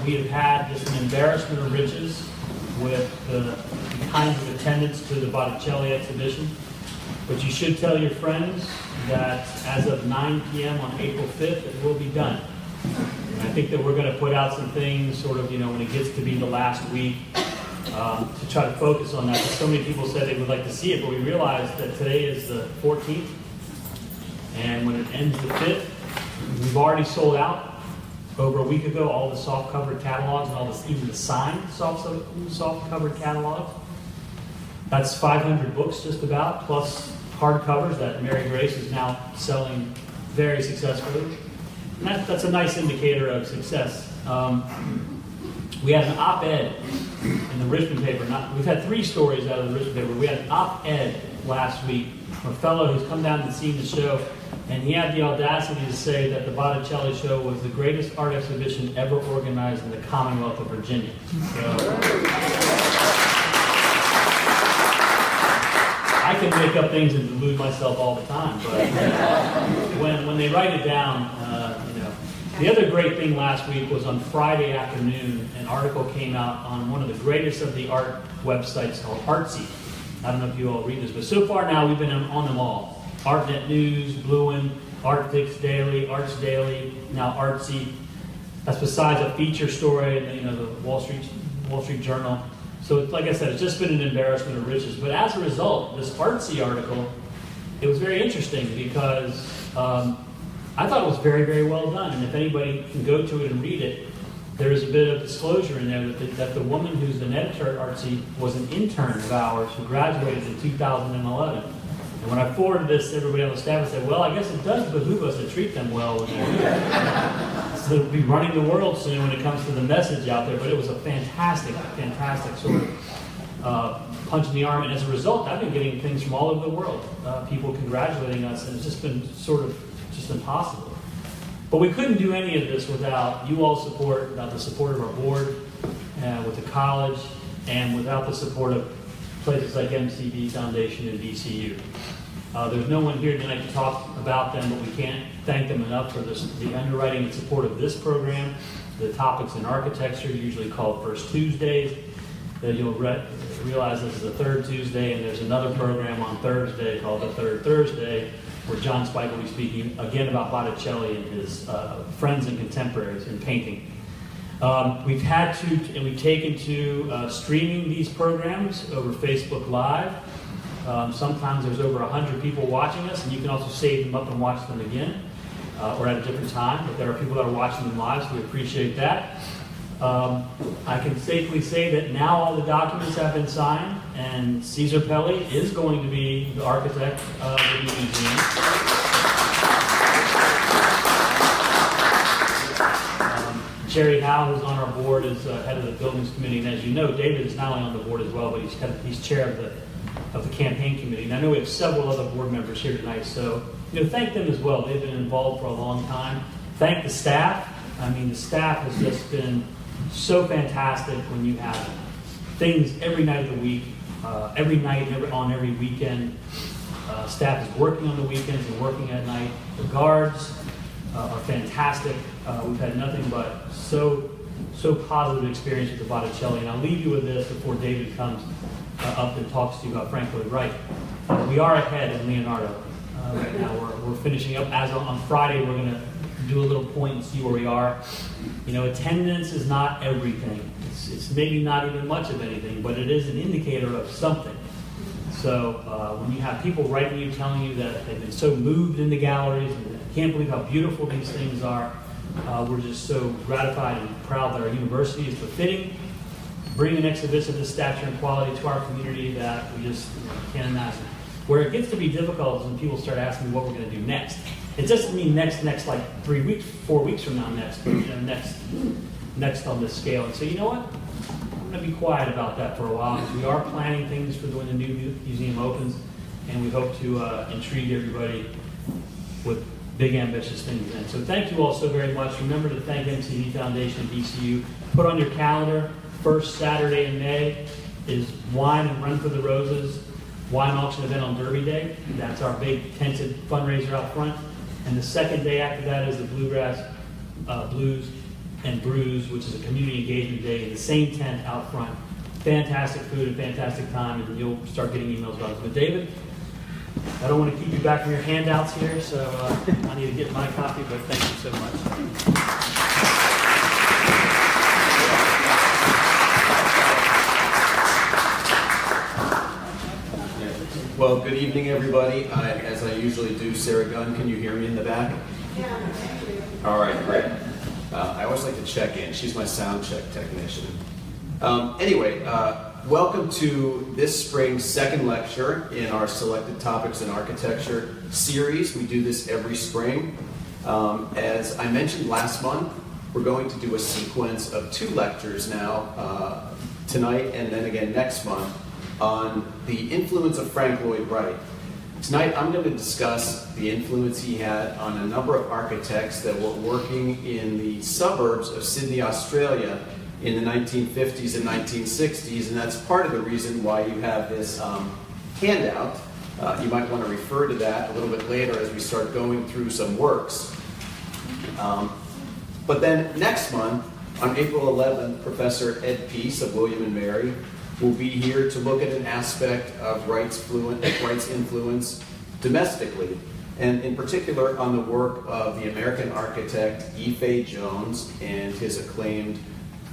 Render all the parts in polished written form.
we have had just an embarrassment of riches with the kinds of attendance to the Botticelli exhibition. But you should tell your friends that as of 9 p.m. on April 5th, it will be done. And I think that we're going to put out some things sort of, when it gets to be the last week, to try to focus on that. Because so many people said they would like to see it, but we realized that today is the 14th. And when it ends the 5th, we've already sold out over a week ago all the soft-covered catalogs and all this, even the signed soft-covered catalogs. That's 500 books just about, plus hardcovers that Mary Grace is now selling very successfully. And that's a nice indicator of success. We had an op-ed in the Richmond paper. We've had 3 stories out of the Richmond paper. We had an op-ed last week from a fellow who's come down and seen the show, and he had the audacity to say that the Botticelli show was the greatest art exhibition ever organized in the Commonwealth of Virginia. I can make up things and delude myself all the time, but when they write it down, The other great thing last week was on Friday afternoon, an article came out on one of the greatest of the art websites called Artsy. I don't know if you all read this, but so far now we've been on them all. ArtNet News, Bluin, ArtFix Daily, Arts Daily, now Artsy. That's besides a feature story in the Wall Street Journal. So like I said, it's just been an embarrassment of riches. But as a result, this Artsy article, it was very interesting because I thought it was very, very well done. And if anybody can go to it and read it, there is a bit of disclosure in there that the woman who's an editor at Artsy was an intern of ours who graduated in 2011. And when I forwarded this to everybody on the staff, I said, well, I guess it does behoove us to treat them well when they're here. So they'll be running the world soon when it comes to the message out there. But it was a fantastic sort of punch in the arm. And as a result, I've been getting things from all over the world, people congratulating us, and it's just been sort of just impossible. But we couldn't do any of this without you all's support, without the support of our board, with the college, and without the support of places like MCB Foundation and VCU. There's no one here tonight to talk about them, but we can't thank them enough for the underwriting and support of this program. The topics in architecture, usually called First Tuesdays. You'll realize this is the third Tuesday, and there's another program on Thursday called the Third Thursday, where John Spike will be speaking again about Botticelli and his friends and contemporaries in painting. We've taken to streaming these programs over Facebook Live. Sometimes there's over 100 people watching us, and you can also save them up and watch them again, or at a different time. But there are people that are watching them live, so we appreciate that. I can safely say that now all the documents have been signed, and Cesar Pelli is going to be the architect of the new museum. Jerry Howe, who's on our board, is head of the buildings committee, and as you know, David is not only on the board as well, but he's chair of the campaign committee. And I know we have several other board members here tonight, so thank them as well. They've been involved for a long time. Thank the staff. I mean, the staff has just been so fantastic when you have things every night of the week, every night, on every weekend. Staff is working on the weekends and working at night. The guards are fantastic. We've had nothing but so positive experience with the Botticelli. And I'll leave you with this before David comes up and talks to you about Frank Lloyd Wright. We are ahead in Leonardo right now. We're finishing up. As on Friday, we're going to do a little point and see where we are. Attendance is not everything. It's maybe not even much of anything, but it is an indicator of something. So when you have people writing you, telling you that they've been so moved in the galleries and can't believe how beautiful these things are, we're just so gratified and proud that our university is befitting, bringing an exhibition of this stature and quality to our community that we just can't imagine. Where it gets to be difficult is when people start asking what we're going to do next. It doesn't mean next like 3 weeks, 4 weeks from now next, but next on this scale. And so you know what? I'm going to be quiet about that for a while because we are planning things for when the new museum opens, and we hope to intrigue everybody with big ambitious things then. So thank you all so very much. Remember to thank MCB Foundation and VCU. Put on your calendar, first Saturday in May is Wine and Run for the Roses wine auction event on Derby Day. That's our big tented fundraiser out front. And the second day after that is the Bluegrass Blues and Brews, which is a community engagement day in the same tent out front. Fantastic food and fantastic time, and you'll start getting emails about it. But David, I don't want to keep you back from your handouts here, so I need to get my copy, but thank you so much. Well, good evening, everybody. As I usually do, Sarah Gunn, can you hear me in the back? Yeah. All right, great. I always like to check in. She's my sound check technician. Anyway, welcome to this spring's second lecture in our Selected Topics in Architecture series. We do this every spring. As I mentioned last month, we're going to do a sequence of 2 lectures now, tonight and then again next month, on the influence of Frank Lloyd Wright. Tonight I'm going to discuss the influence he had on a number of architects that were working in the suburbs of Sydney, Australia in the 1950s and 1960s, and that's part of the reason why you have this handout. You might want to refer to that a little bit later as we start going through some works. But then next month, on April 11th, Professor Ed Peace of William & Mary will be here to look at an aspect of Wright's influence domestically, and in particular on the work of the American architect E. Jones and his acclaimed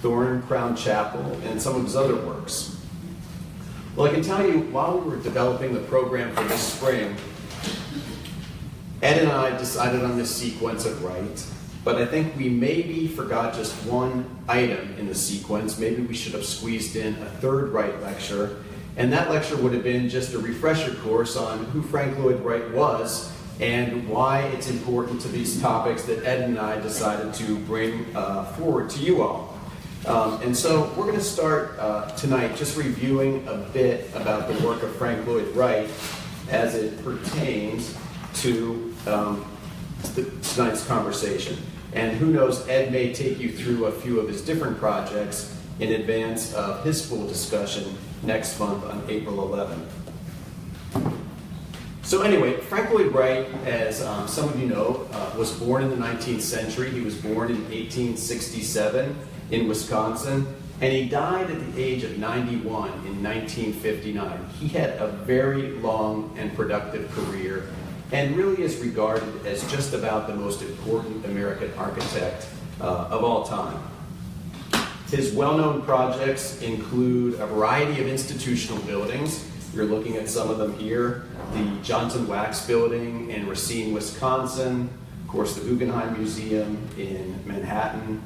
Thorn Crown Chapel and some of his other works. Well, I can tell you, while we were developing the program for this spring, Ed and I decided on this sequence of Wright, but I think we maybe forgot just one item in the sequence. Maybe we should have squeezed in a third Wright lecture, and that lecture would have been just a refresher course on who Frank Lloyd Wright was and why it's important to these topics that Ed and I decided to bring forward to you all. And so we're going to start tonight just reviewing a bit about the work of Frank Lloyd Wright as it pertains to tonight's conversation. And who knows, Ed may take you through a few of his different projects in advance of his full discussion next month on April 11th. So anyway, Frank Lloyd Wright, as some of you know, was born in the 19th century. He was born in 1867 in Wisconsin, and he died at the age of 91 in 1959. He had a very long and productive career, and really is regarded as just about the most important American architect of all time. His well-known projects include a variety of institutional buildings. You're looking at some of them here. The Johnson Wax Building in Racine, Wisconsin. Of course, the Guggenheim Museum in Manhattan.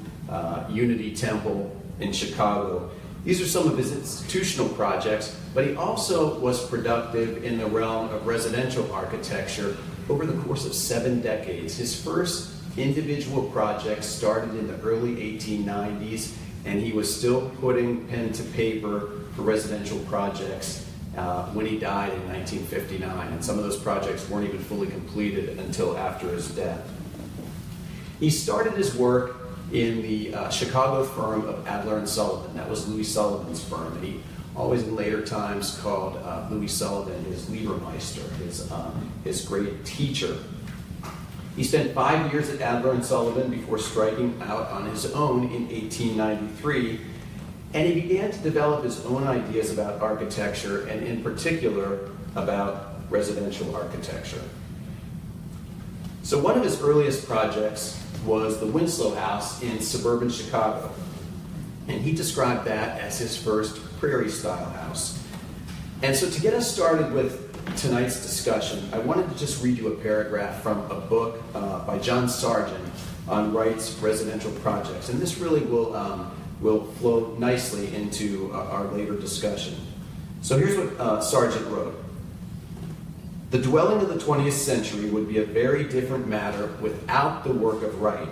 Unity Temple in Chicago. These are some of his institutional projects, but he also was productive in the realm of residential architecture over the course of 7 decades. His first individual projects started in the early 1890s, and he was still putting pen to paper for residential projects when he died in 1959, and some of those projects weren't even fully completed until after his death. He started his work in the Chicago firm of Adler & Sullivan. That was Louis Sullivan's firm. And he always in later times called Louis Sullivan his Liebermeister, his great teacher. He spent 5 years at Adler & Sullivan before striking out on his own in 1893, and he began to develop his own ideas about architecture, and in particular about residential architecture. So one of his earliest projects was the Winslow House in suburban Chicago. And he described that as his first prairie-style house. And so to get us started with tonight's discussion, I wanted to just read you a paragraph from a book by John Sargent on Wright's residential projects. And this really will flow nicely into our later discussion. So here's what Sargent wrote. The dwelling of the 20th century would be a very different matter without the work of Wright.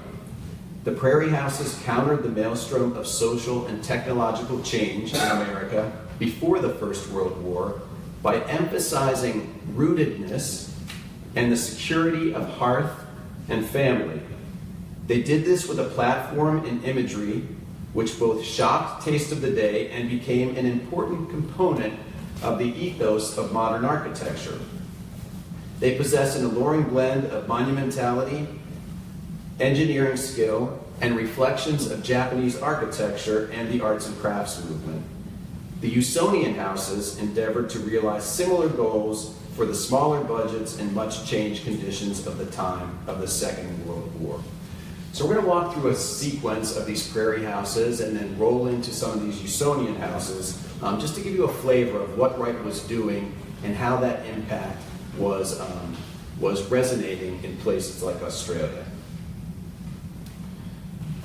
The prairie houses countered the maelstrom of social and technological change in America before the First World War by emphasizing rootedness and the security of hearth and family. They did this with a platform and imagery which both shocked taste of the day and became an important component of the ethos of modern architecture. They possess an alluring blend of monumentality engineering skill, and reflections of Japanese architecture and the arts and crafts movement. The Usonian houses endeavored to realize similar goals for the smaller budgets and much changed conditions of the time of the Second World War. So we're going to walk through a sequence of these prairie houses and then roll into some of these Usonian houses, just to give you a flavor of what Wright was doing and how that impact was resonating in places like Australia.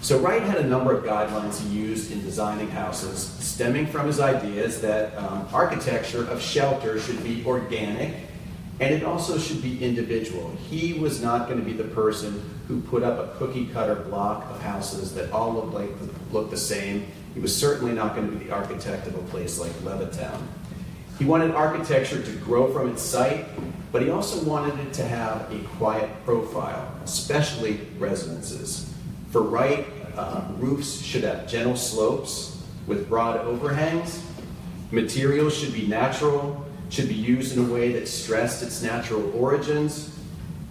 So Wright had a number of guidelines he used in designing houses, stemming from his ideas that architecture of shelter should be organic, and it also should be individual. He was not going to be the person who put up a cookie-cutter block of houses that all looked the same. He was certainly not going to be the architect of a place like Levittown. He wanted architecture to grow from its site, but he also wanted it to have a quiet profile, especially residences. For Wright, roofs should have gentle slopes with broad overhangs. Materials should be natural, should be used in a way that stressed its natural origins,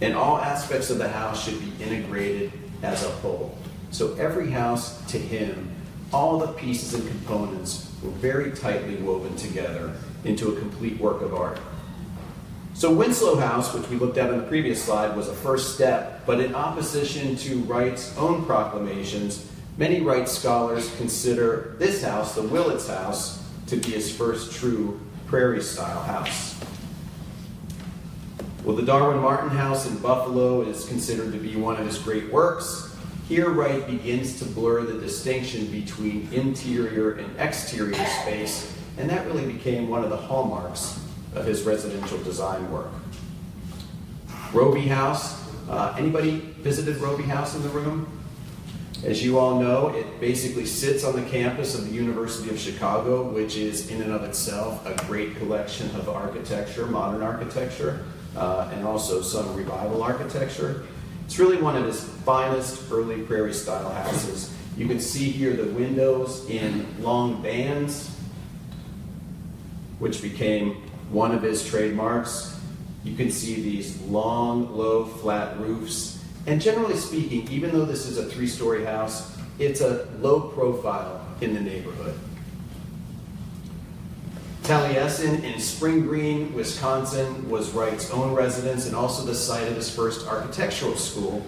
and all aspects of the house should be integrated as a whole. So every house, to him, all the pieces and components were very tightly woven together into a complete work of art. So Winslow House, which we looked at on the previous slide, was a first step, but in opposition to Wright's own proclamations, many Wright scholars consider this house, the Willits House, to be his first true prairie-style house. Well, the Darwin Martin House in Buffalo is considered to be one of his great works. Here, Wright begins to blur the distinction between interior and exterior space, and that really became one of the hallmarks of his residential design work. Roby House. Anybody visited Roby House in the room? As you all know, it basically sits on the campus of the University of Chicago, which is in and of itself a great collection of architecture, modern architecture, and also some revival architecture. It's really one of his finest early prairie-style houses. You can see here the windows in long bands, which became one of his trademarks. You can see these long, low, flat roofs. And generally speaking, even though this is a 3-story house, it's a low profile in the neighborhood. Taliesin in Spring Green, Wisconsin, was Wright's own residence and also the site of his first architectural school.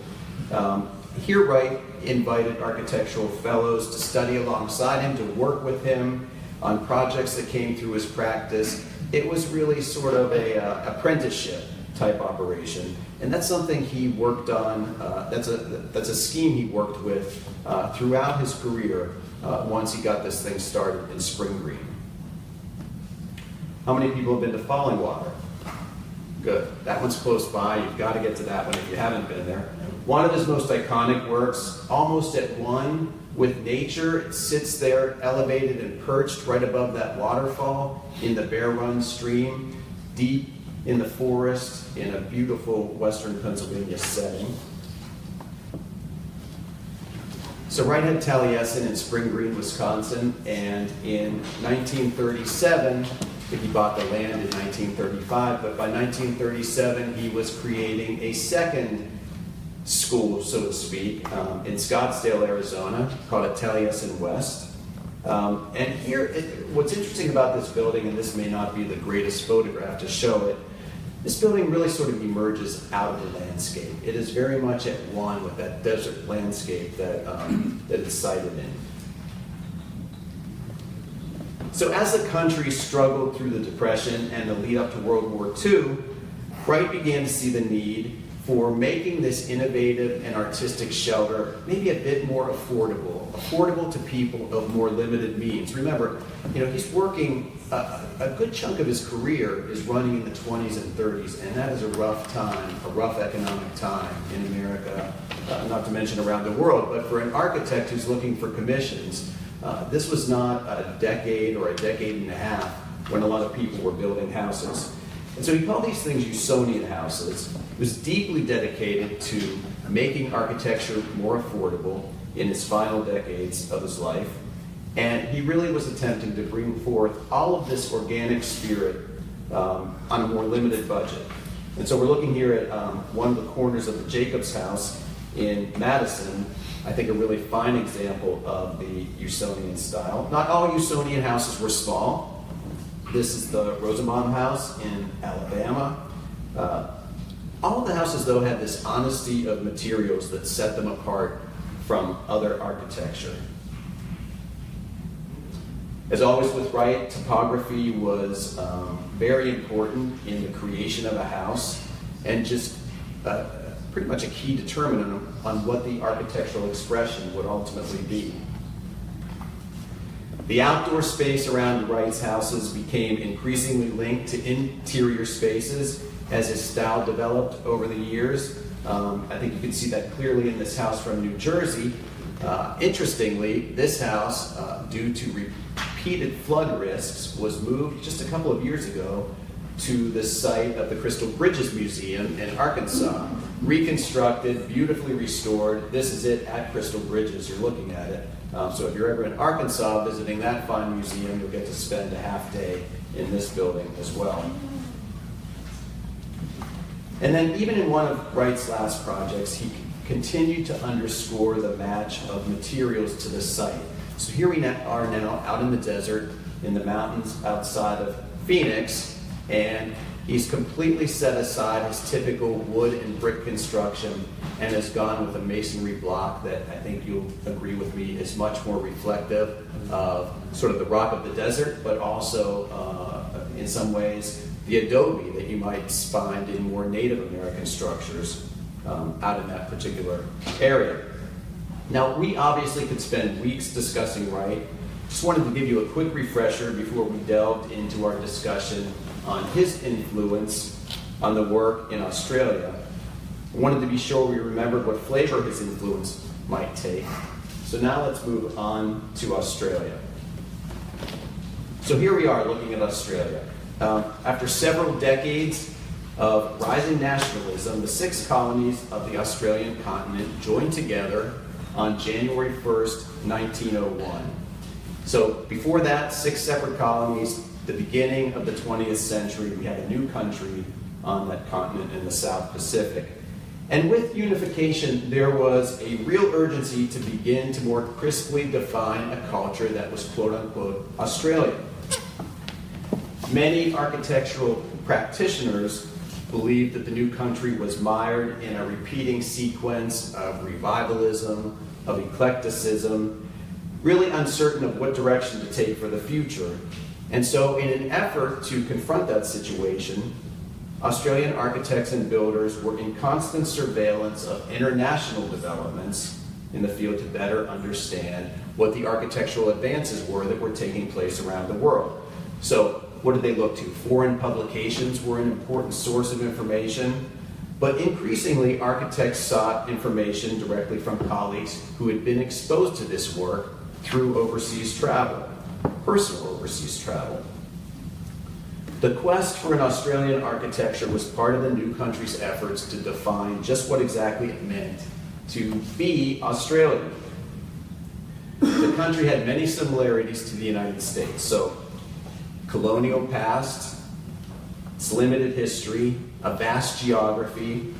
Here, Wright invited architectural fellows to study alongside him, to work with him on projects that came through his practice. It was really sort of a apprenticeship type operation, and that's something he worked on. That's a scheme he worked with throughout his career once he got this thing started in Spring Green. How many people have been to Falling Water? Good. That one's close by. You've got to get to that one if you haven't been there. One of his most iconic works, almost at one with nature. It sits there elevated and perched right above that waterfall in the Bear Run stream, deep in the forest in a beautiful western Pennsylvania setting. So Wright had Taliesin in Spring Green, Wisconsin, and in 1937, he bought the land in 1935, but by 1937 he was creating a second school, so to speak, in Scottsdale, Arizona, called it Taliesin West. And here, what's interesting about this building, and this may not be the greatest photograph to show it, this building really sort of emerges out of the landscape. It is very much at one with that desert landscape that it's sited in. So as the country struggled through the Depression and the lead up to World War II, Wright began to see the need for making this innovative and artistic shelter maybe a bit more affordable to people of more limited means. Remember, he's working, a good chunk of his career is running in the 20s and 30s, and that is a rough time, a rough economic time in America, not to mention around the world. But for an architect who's looking for commissions, this was not a decade or a decade and a half when a lot of people were building houses. And so he called these things Usonian houses. He was deeply dedicated to making architecture more affordable in his final decades of his life. And he really was attempting to bring forth all of this organic spirit on a more limited budget. And so we're looking here at one of the corners of the Jacobs House. in Madison, I think a really fine example of the Usonian style. Not all Usonian houses were small. This is the Rosenbaum house in Alabama. All of the houses, though, had this honesty of materials that set them apart from other architecture. As always with Wright, topography was very important in the creation of a house, and just pretty much a key determinant on what the architectural expression would ultimately be. The outdoor space around Wright's houses became increasingly linked to interior spaces as his style developed over the years. I think you can see that clearly in this house from New Jersey. Interestingly, this house, due to repeated flood risks, was moved just a couple of years ago to the site of the Crystal Bridges Museum in Arkansas. Reconstructed, beautifully restored. This is it at Crystal Bridges. You're looking at it. So if you're ever in Arkansas visiting that fine museum, you'll get to spend a half day in this building as well. And then even in one of Wright's last projects, he continued to underscore the match of materials to the site. So here we are now out in the desert, in the mountains outside of Phoenix, and he's completely set aside his typical wood and brick construction and has gone with a masonry block that I think you'll agree with me is much more reflective of sort of the rock of the desert, but also in some ways the adobe that you might find in more Native American structures out in that particular area. Now, we obviously could spend weeks discussing Wright. Just wanted to give you a quick refresher before we delved into our discussion on his influence on the work in Australia. I wanted to be sure we remembered what flavor his influence might take. So now let's move on to Australia. So here we are looking at Australia. After several decades of rising nationalism, the 6 colonies of the Australian continent joined together on January 1st, 1901. So before that, 6 separate colonies. The beginning of the 20th century, we had a new country on that continent in the South Pacific. And with unification, there was a real urgency to begin to more crisply define a culture that was quote-unquote Australian. Many architectural practitioners believed that the new country was mired in a repeating sequence of revivalism, of eclecticism, really uncertain of what direction to take for the future. And so in an effort to confront that situation, Australian architects and builders were in constant surveillance of international developments in the field to better understand what the architectural advances were that were taking place around the world. So what did they look to? Foreign publications were an important source of information, but increasingly architects sought information directly from colleagues who had been exposed to this work through overseas travel, personal overseas travel. The quest for an Australian architecture was part of the new country's efforts to define just what exactly it meant to be Australian. The country had many similarities to the United States. So, colonial past, its limited history, a vast geography,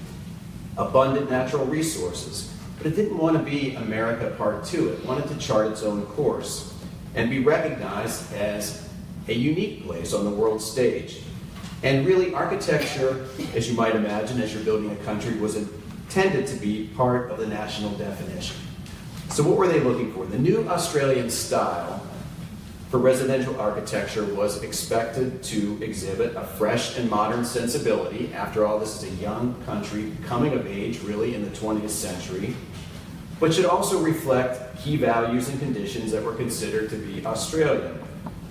abundant natural resources. But it didn't want to be America Part 2. It wanted to chart its own course and be recognized as a unique place on the world stage. And really, architecture, as you might imagine, as you're building a country, was intended to be part of the national definition. So what were they looking for? The new Australian style for residential architecture was expected to exhibit a fresh and modern sensibility. After all, this is a young country coming of age, really, in the 20th century, but should also reflect key values and conditions that were considered to be Australian.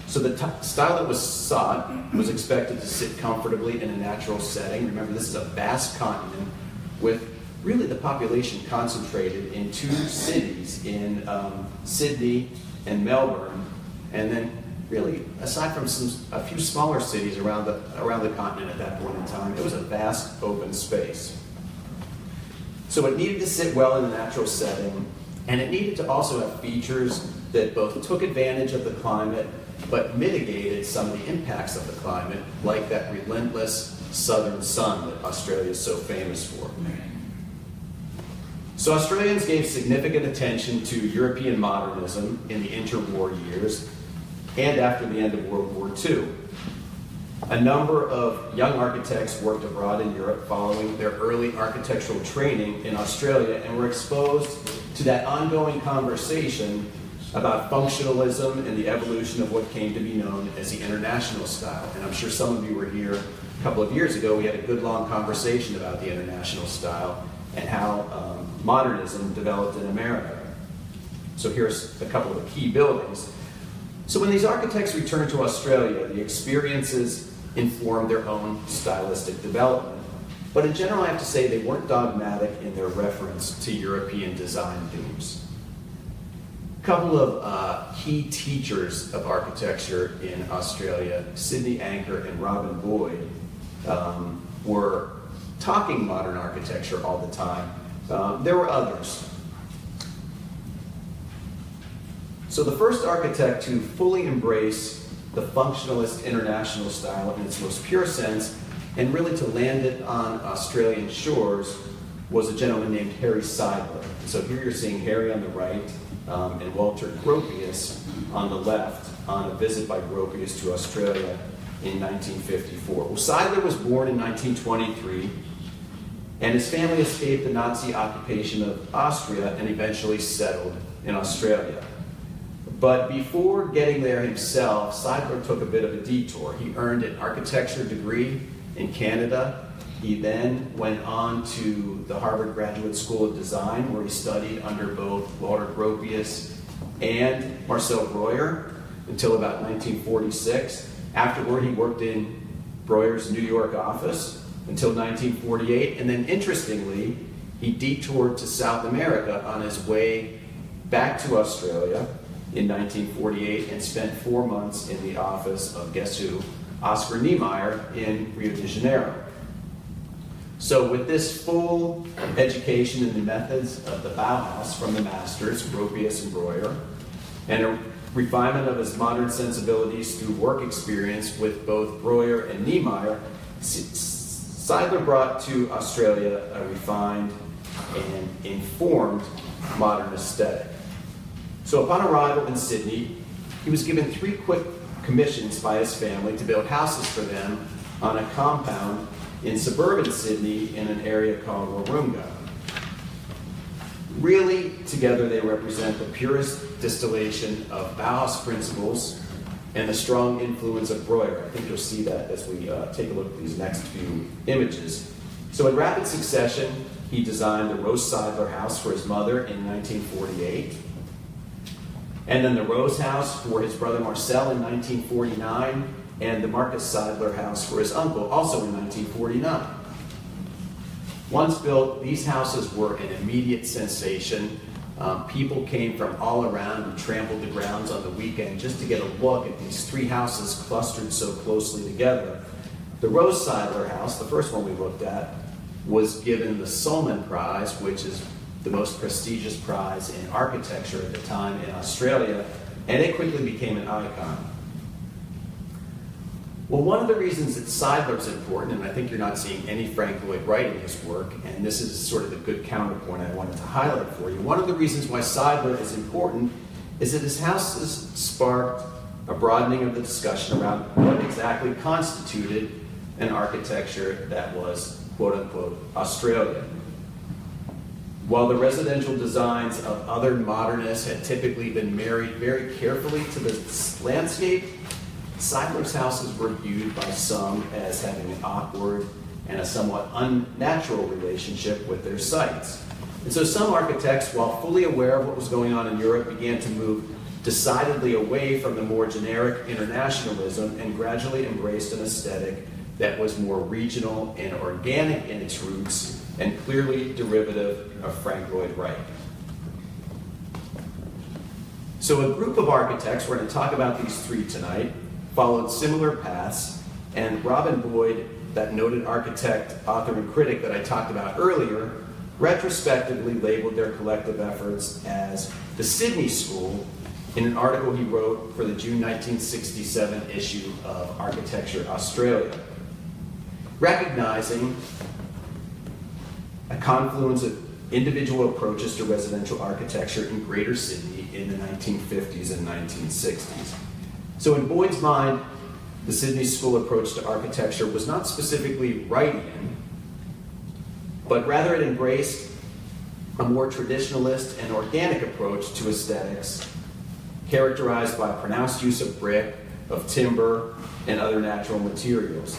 So the style that was sought was expected to sit comfortably in a natural setting. Remember, this is a vast continent with really the population concentrated in 2 cities, in Sydney and Melbourne, and then really, aside from a few smaller cities around the continent at that point in time, it was a vast open space. So it needed to sit well in a natural setting, and it needed to also have features that both took advantage of the climate but mitigated some of the impacts of the climate, like that relentless southern sun that Australia is so famous for. So Australians gave significant attention to European modernism in the interwar years and after the end of World War II. A number of young architects worked abroad in Europe following their early architectural training in Australia and were exposed to that ongoing conversation about functionalism and the evolution of what came to be known as the international style. And I'm sure some of you were here a couple of years ago. We had a good long conversation about the international style and how modernism developed in America. So here's a couple of the key buildings. So when these architects returned to Australia, the experiences informed their own stylistic development. But in general, I have to say they weren't dogmatic in their reference to European design themes. A couple of key teachers of architecture in Australia, Sidney Anker and Robin Boyd, were talking modern architecture all the time. There were others. So the first architect to fully embrace the functionalist international style in its most pure sense, and really to land it on Australian shores, was a gentleman named Harry Seidler. So here you're seeing Harry on the right, and Walter Gropius on the left, on a visit by Gropius to Australia in 1954. Well, Seidler was born in 1923, and his family escaped the Nazi occupation of Austria and eventually settled in Australia. But before getting there himself, Seidler took a bit of a detour. He earned an architecture degree in Canada. He then went on to the Harvard Graduate School of Design, where he studied under both Walter Gropius and Marcel Breuer until about 1946. Afterward, he worked in Breuer's New York office until 1948. And then, interestingly, he detoured to South America on his way back to Australia in 1948 and spent 4 months in the office of, guess who, Oscar Niemeyer in Rio de Janeiro. So with this full education in the methods of the Bauhaus from the masters, Gropius and Breuer, and a refinement of his modern sensibilities through work experience with both Breuer and Niemeyer, Seidler brought to Australia a refined and informed modern aesthetic. So upon arrival in Sydney, he was given 3 quick commissions by his family to build houses for them on a compound in suburban Sydney in an area called Warunga. Really, together they represent the purest distillation of Bauhaus principles and the strong influence of Breuer. I think you'll see that as we take a look at these next few images. So in rapid succession, he designed the Rose Seidler house for his mother in 1948. And then the Rose House for his brother Marcel in 1949, and the Marcus Seidler house for his uncle, also in 1949. Once built, these houses were an immediate sensation. People came from all around and trampled the grounds on the weekend just to get a look at these 3 houses clustered so closely together. The Rose Seidler house, the first one we looked at, was given the Solman Prize, which is the most prestigious prize in architecture at the time in Australia, and it quickly became an icon. Well, one of the reasons that Seidler's important, and I think you're not seeing any Frank Lloyd Wright in his work, and this is sort of the good counterpoint I wanted to highlight for you. One of the reasons why Seidler is important is that his houses sparked a broadening of the discussion around what exactly constituted an architecture that was, quote-unquote, Australian. While the residential designs of other modernists had typically been married very carefully to the landscape, Seidler's houses were viewed by some as having an awkward and a somewhat unnatural relationship with their sites. And so some architects, while fully aware of what was going on in Europe, began to move decidedly away from the more generic internationalism and gradually embraced an aesthetic that was more regional and organic in its roots and clearly derivative of Frank Lloyd Wright. So a group of architects, we're going to talk about these 3 tonight, followed similar paths, and Robin Boyd, that noted architect, author, and critic that I talked about earlier, retrospectively labeled their collective efforts as the Sydney School in an article he wrote for the June 1967 issue of Architecture Australia. Recognizing a confluence of individual approaches to residential architecture in Greater Sydney in the 1950s and 1960s. So in Boyd's mind, the Sydney School approach to architecture was not specifically Wrightian, but rather it embraced a more traditionalist and organic approach to aesthetics, characterized by pronounced use of brick, of timber, and other natural materials.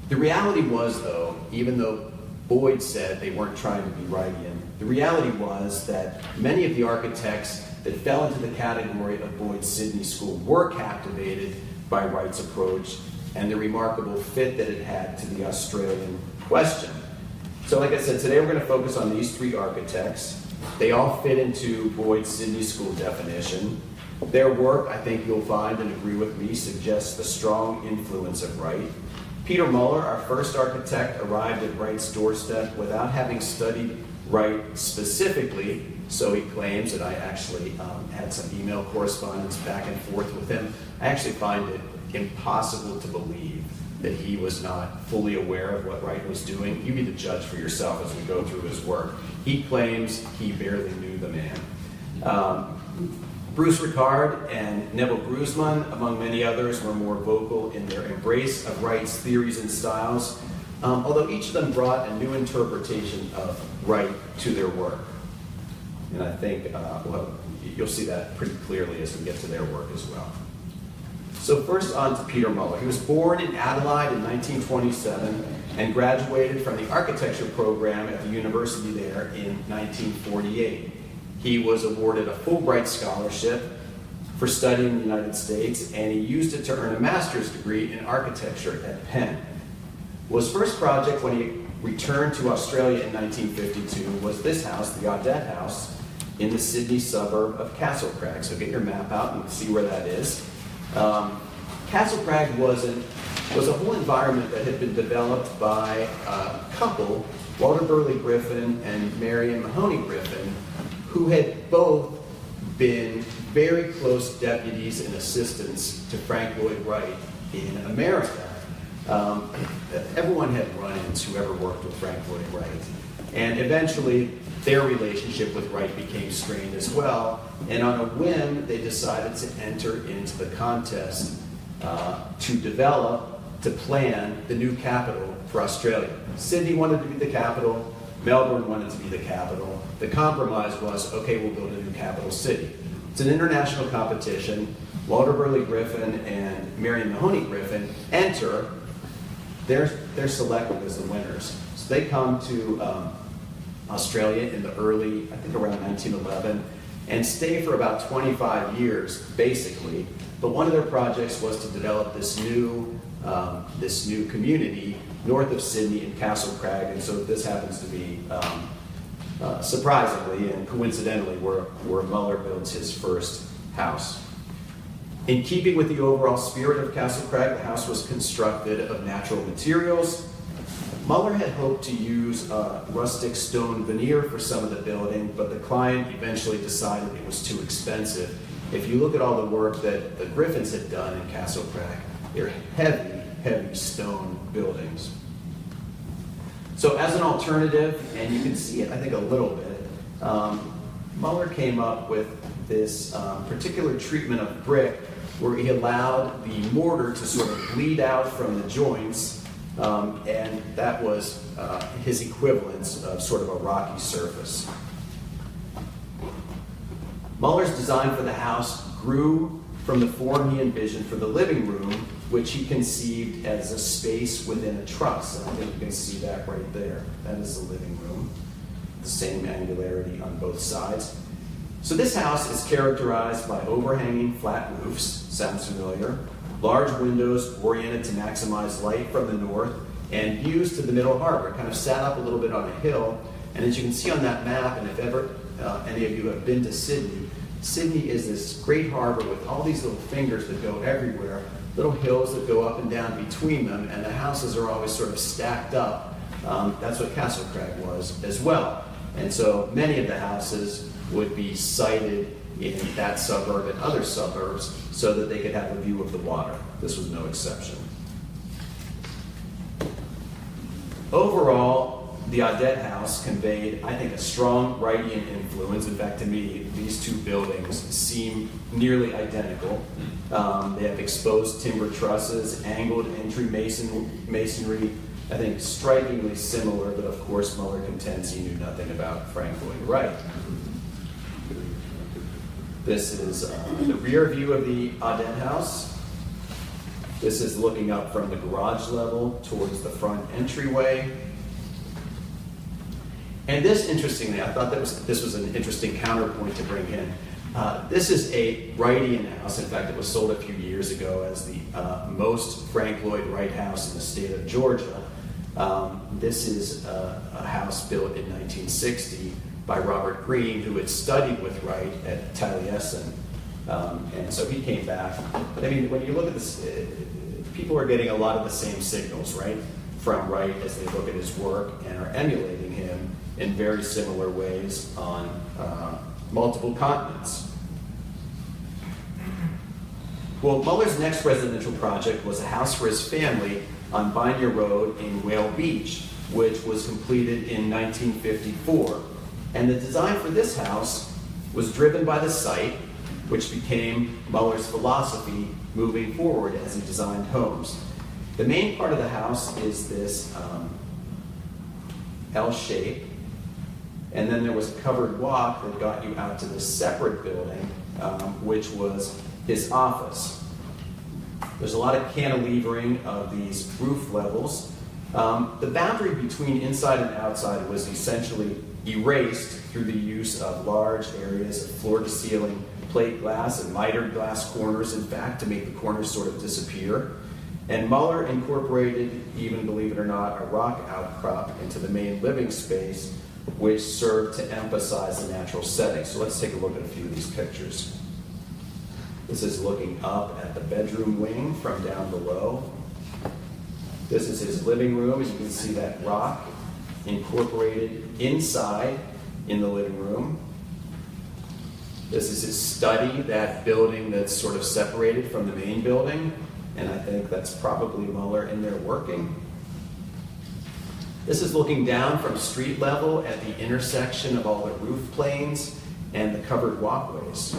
The reality was, though, even though Boyd said they weren't trying to be Wrightian, the reality was that many of the architects that fell into the category of Boyd's Sydney School were captivated by Wright's approach and the remarkable fit that it had to the Australian question. So like I said, today we're going to focus on these three architects. They all fit into Boyd's Sydney School definition. Their work, I think you'll find and agree with me, suggests the strong influence of Wright. Peter Muller, our first architect, arrived at Wright's doorstep without having studied Wright specifically, so he claims, and I actually had some email correspondence back and forth with him. I actually find it impossible to believe that he was not fully aware of what Wright was doing. You be the judge for yourself as we go through his work. He claims he barely knew the man. Bruce Ricard and Neville Grusman, among many others, were more vocal in their embrace of Wright's theories and styles, although each of them brought a new interpretation of Wright to their work. And I think well, you'll see that pretty clearly as we get to their work as well. So first on to Peter Muller. He was born in Adelaide in 1927 and graduated from the architecture program at the university there in 1948. He was awarded a Fulbright scholarship for studying in the United States, and he used it to earn a master's degree in architecture at Penn. Well, his first project when he returned to Australia in 1952 was this house, the Audette House, in the Sydney suburb of Castlecrag. So get your map out and see where that is. Castlecrag was a whole environment that had been developed by a couple, Walter Burley Griffin and Marion Mahoney Griffin, who had both been very close deputies and assistants to Frank Lloyd Wright in America. Everyone had run-ins who ever worked with Frank Lloyd Wright. And eventually, their relationship with Wright became strained as well. And on a whim, they decided to enter into the contest to plan the new capital for Australia. Sydney wanted to be the capital. Melbourne wanted to be the capital. The compromise was, okay, we'll build a new capital city. It's an international competition. Walter Burley Griffin and Marion Mahoney Griffin enter. They're selected as the winners. So they come to Australia in the early, I think around 1911, and stay for about 25 years, basically. But one of their projects was to develop this new community north of Sydney in Castlecrag, and so this happens to be, surprisingly and coincidentally, where Muller builds his first house. In keeping with the overall spirit of Castlecrag, the house was constructed of natural materials. Muller had hoped to use rustic stone veneer for some of the building, but the client eventually decided it was too expensive. If you look at all the work that the Griffins had done in Castlecrag, they're heavy, heavy stone buildings. So as an alternative, and you can see it, I think, a little bit, Muller came up with this particular treatment of brick where he allowed the mortar to sort of bleed out from the joints, and that was his equivalence of sort of a rocky surface. Muller's design for the house grew from the form he envisioned for the living room, which he conceived as a space within a truss. And I think you can see that right there. That is the living room. The same angularity on both sides. So this house is characterized by overhanging flat roofs, sounds familiar, large windows oriented to maximize light from the north, and views to the middle harbor. It kind of sat up a little bit on a hill, and as you can see on that map, and if ever any of you have been to Sydney, Sydney is this great harbor with all these little fingers that go everywhere, little hills that go up and down between them, and the houses are always sort of stacked up. That's what Castlecrag was as well. And so many of the houses would be sited in that suburb and other suburbs so that they could have a view of the water. This was no exception. Overall, the Audet House conveyed, I think, a strong Wrightian influence. In fact, to me, these two buildings seem nearly identical. They have exposed timber trusses, angled entry masonry, I think strikingly similar, but of course Muller contends he knew nothing about Frank Lloyd Wright. This is the rear view of the Audet House. This is looking up from the garage level towards the front entryway. And this, interestingly, I thought this was an interesting counterpoint to bring in. This is a Wrightian house. In fact, it was sold a few years ago as the most Frank Lloyd Wright house in the state of Georgia. This is a house built in 1960 by Robert Greene, who had studied with Wright at Taliesin. And so he came back. But I mean, when you look at this, people are getting a lot of the same signals, right, from Wright as they look at his work and are emulating him in very similar ways on multiple continents. Well, Muller's next residential project was a house for his family on Banya Road in Whale Beach, which was completed in 1954. And the design for this house was driven by the site, which became Muller's philosophy moving forward as he designed homes. The main part of the house is this L shape, and then there was a covered walk that got you out to this separate building, which was his office. There's a lot of cantilevering of these roof levels. The boundary between inside and outside was essentially erased through the use of large areas of floor-to-ceiling plate glass and mitered glass corners, in fact, to make the corners sort of disappear. And Muller incorporated, even believe it or not, a rock outcrop into the main living space, which served to emphasize the natural setting. So let's take a look at a few of these pictures. This is looking up at the bedroom wing from down below. This is his living room, as you can see that rock incorporated inside in the living room. This is his study, that building that's sort of separated from the main building, and I think that's probably Muller in there working. This is looking down from street level at the intersection of all the roof planes and the covered walkways.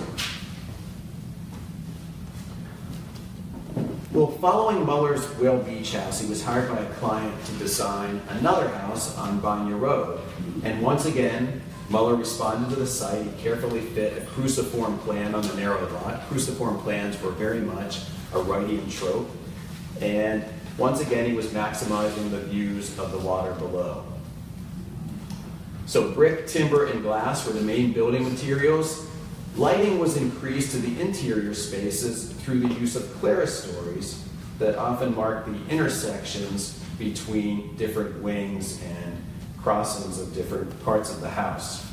Well, following Muller's Whale Beach house, he was hired by a client to design another house on Banya Road. And once again, Muller responded to the site. He carefully fit a cruciform plan on the narrow lot. Cruciform plans were very much a Wrightian trope. And once again, he was maximizing the views of the water below. So brick, timber, and glass were the main building materials. Lighting was increased to the interior spaces through the use of clerestories that often mark the intersections between different wings and crossings of different parts of the house.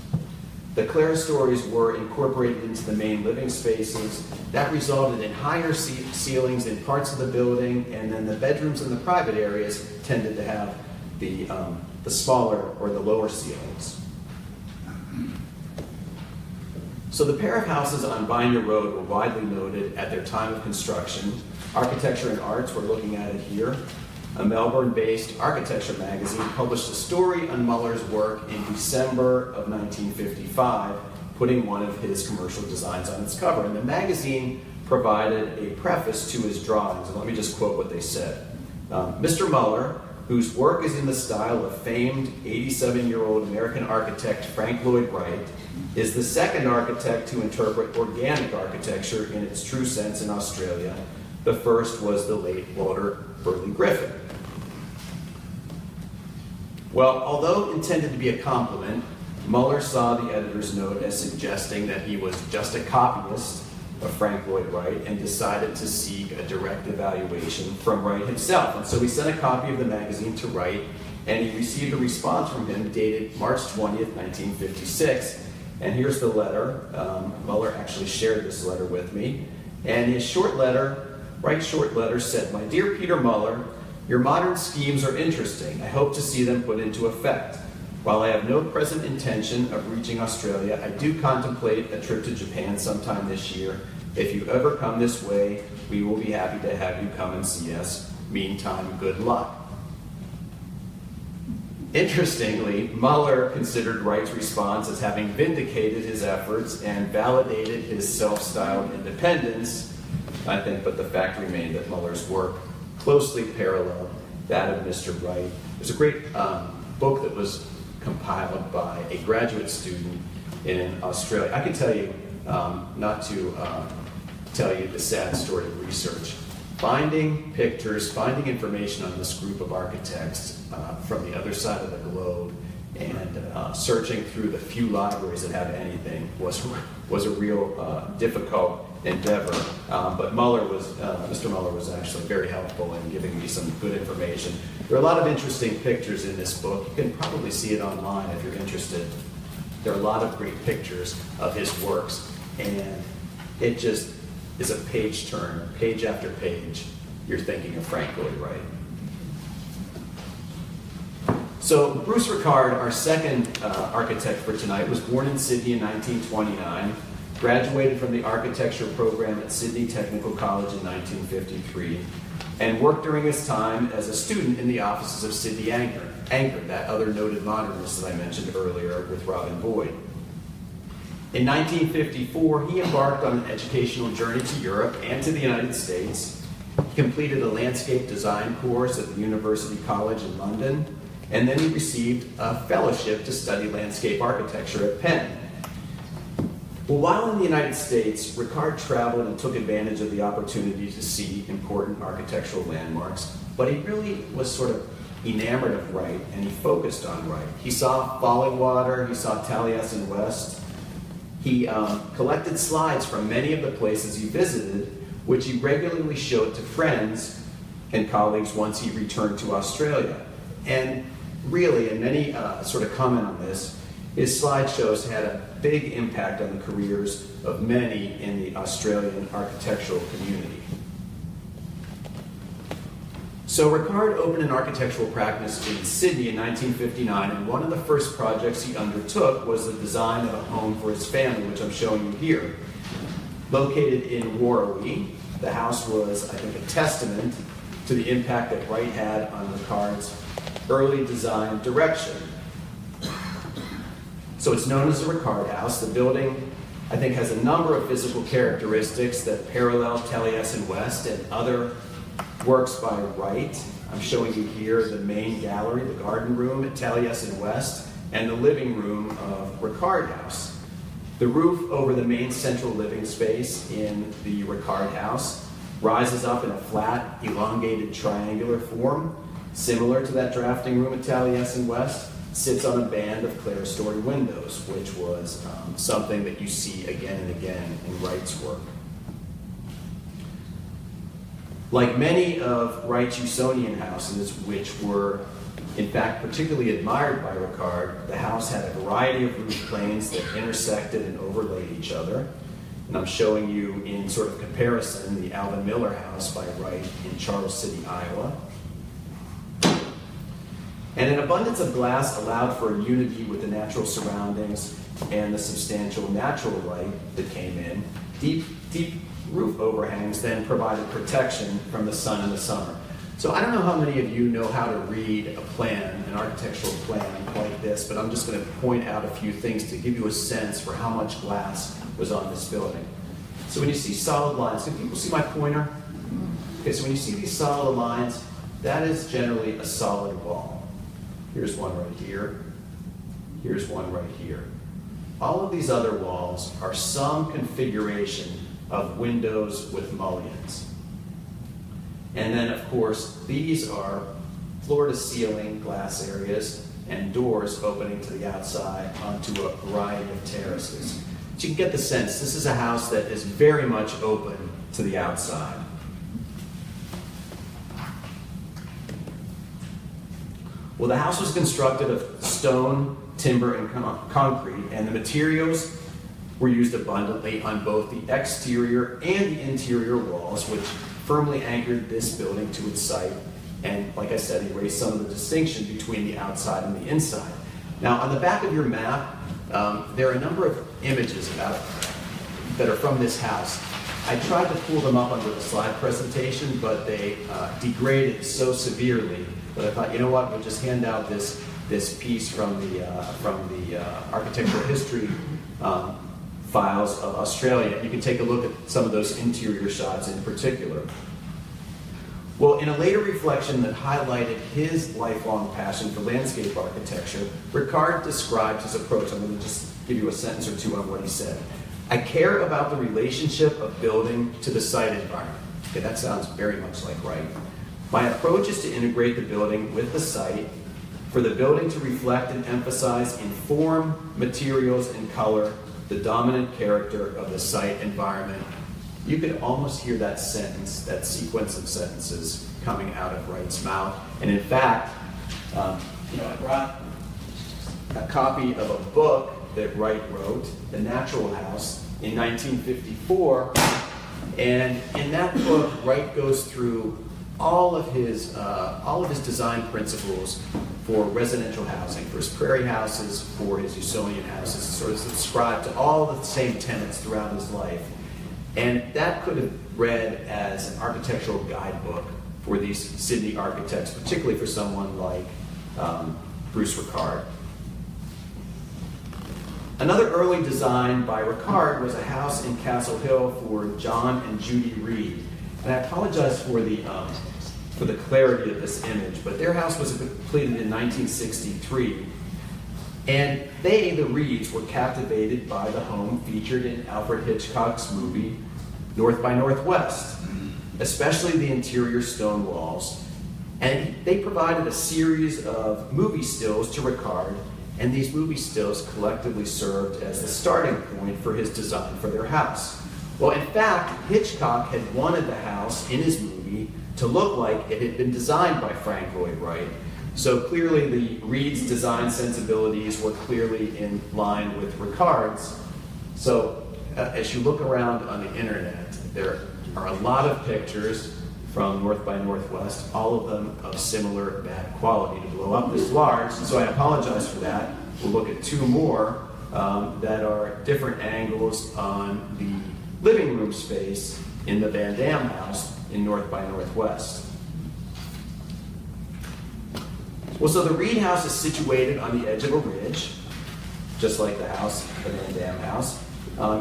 The clerestories were incorporated into the main living spaces. That resulted in higher ceilings in parts of the building, and then the bedrooms and the private areas tended to have the smaller or the lower ceilings. So the pair of houses on Banya Road were widely noted at their time of construction. Architecture and Arts, we're looking at it here. A Melbourne-based architecture magazine published a story on Muller's work in December of 1955, putting one of his commercial designs on its cover. And the magazine provided a preface to his drawings. And let me just quote what they said. Mr. Muller, whose work is in the style of famed 87-year-old American architect Frank Lloyd Wright, is the second architect to interpret organic architecture in its true sense in Australia. The first was the late Walter Burley Griffin. Well, although intended to be a compliment, Muller saw the editor's note as suggesting that he was just a copyist of Frank Lloyd Wright and decided to seek a direct evaluation from Wright himself. And so he sent a copy of the magazine to Wright, and he received a response from him dated March 20th, 1956. And here's the letter. Muller actually shared this letter with me. And his short letter, Wright's short letter said, "My dear Peter Muller, your modern schemes are interesting. I hope to see them put into effect. While I have no present intention of reaching Australia, I do contemplate a trip to Japan sometime this year. If you ever come this way, we will be happy to have you come and see us. Meantime, good luck." Interestingly, Muller considered Wright's response as having vindicated his efforts and validated his self-styled independence, I think, but the fact remained that Muller's work closely paralleled that of Mr. Wright. There's a great book that was compiled by a graduate student in Australia. I can tell you, not to tell you the sad story of research, finding pictures, finding information on this group of architects from the other side of the globe, and searching through the few libraries that have anything was a real difficult endeavor. But Mr. Muller was actually very helpful in giving me some good information. There are a lot of interesting pictures in this book. You can probably see it online if you're interested. There are a lot of great pictures of his works, and it just is a page turner, page after page. You're thinking of Frank Lloyd Wright. So Bruce Ricard, our second architect for tonight, was born in Sydney in 1929, graduated from the architecture program at Sydney Technical College in 1953, and worked during his time as a student in the offices of Sidney Anchor, that other noted modernist that I mentioned earlier with Robin Boyd. In 1954, he embarked on an educational journey to Europe and to the United States. He completed a landscape design course at the University College in London, and then he received a fellowship to study landscape architecture at Penn. Well, while in the United States, Ricard traveled and took advantage of the opportunity to see important architectural landmarks, but he really was sort of enamored of Wright, and he focused on Wright. He saw Falling Water, he saw Taliesin West. He collected slides from many of the places he visited, which he regularly showed to friends and colleagues once he returned to Australia. And really, and many sort of comment on this, his slideshows had a big impact on the careers of many in the Australian architectural community. So Ricard opened an architectural practice in Sydney in 1959, and one of the first projects he undertook was the design of a home for his family, which I'm showing you here. Located in Warrawee, the house was, I think, a testament to the impact that Wright had on Ricard's early design direction. So it's known as the Ricard House. The building, I think, has a number of physical characteristics that parallel Taliesin West and other works by Wright. I'm showing you here the main gallery, the garden room at Taliesin West, and the living room of Ricard House. The roof over the main central living space in the Ricard House rises up in a flat, elongated triangular form, similar to that drafting room at Taliesin West. Sits on a band of clerestory windows, which was something that you see again and again in Wright's work. Like many of Wright's Usonian houses, which were in fact particularly admired by Ricard, the house had a variety of roof planes that intersected and overlaid each other. And I'm showing you in sort of comparison the Alvin Miller House by Wright in Charles City, Iowa. And an abundance of glass allowed for a unity with the natural surroundings and the substantial natural light that came in. Deep roof overhangs then provided protection from the sun in the summer. So I don't know how many of you know how to read a plan, an architectural plan like this, but I'm just going to point out a few things to give you a sense for how much glass was on this building. So when you see solid lines, can people see my pointer? Okay, so when you see these solid lines, that is generally a solid wall. Here's one right here. Here's one right here. All of these other walls are some configuration of windows with mullions. And then, of course, these are floor-to-ceiling glass areas and doors opening to the outside onto a variety of terraces. So you can get the sense this is a house that is very much open to the outside. Well, the house was constructed of stone, timber, and concrete, and the materials were used abundantly on both the exterior and the interior walls, which firmly anchored this building to its site, and, like I said, erased some of the distinction between the outside and the inside. Now, on the back of your map, there are a number of images that are from this house. I tried to pull them up under the slide presentation, but they degraded so severely that I thought, you know what, we'll just hand out this this piece from the architectural history files of Australia. You can take a look at some of those interior shots in particular. Well, in a later reflection that highlighted his lifelong passion for landscape architecture, Ricard described his approach. I'm going to just give you a sentence or two on what he said. I care about the relationship of building to the site environment. Okay, that sounds very much like Wright. My approach is to integrate the building with the site, for the building to reflect and emphasize in form, materials, and color the dominant character of the site environment. You could almost hear that sentence, that sequence of sentences coming out of Wright's mouth. And in fact, I brought a copy of a book that Wright wrote, The Natural House, in 1954. And in that book, Wright goes through all of his design principles for residential housing, for his prairie houses, for his Usonian houses, sort of subscribed to all the same tenets throughout his life. And that could have read as an architectural guidebook for these Sydney architects, particularly for someone like Bruce Ricard. Another early design by Ricard was a house in Castle Hill for John and Judy Reed. And I apologize for the clarity of this image, but their house was completed in 1963. And they, the Reeds, were captivated by the home featured in Alfred Hitchcock's movie North by Northwest, especially the interior stone walls. And they provided a series of movie stills to Ricard, and these movie stills collectively served as the starting point for his design for their house. Well, in fact, Hitchcock had wanted the house in his movie to look like it had been designed by Frank Lloyd Wright. So clearly the Reed's design sensibilities were clearly in line with Ricard's. So as you look around on the internet, there are a lot of pictures from North by Northwest, all of them of similar bad quality to blow up this large. So I apologize for that. We'll look at two more that are different angles on the living room space in the Van Dam house in North by Northwest. Well, so the Reed house is situated on the edge of a ridge, just like the house, the Van Dam house.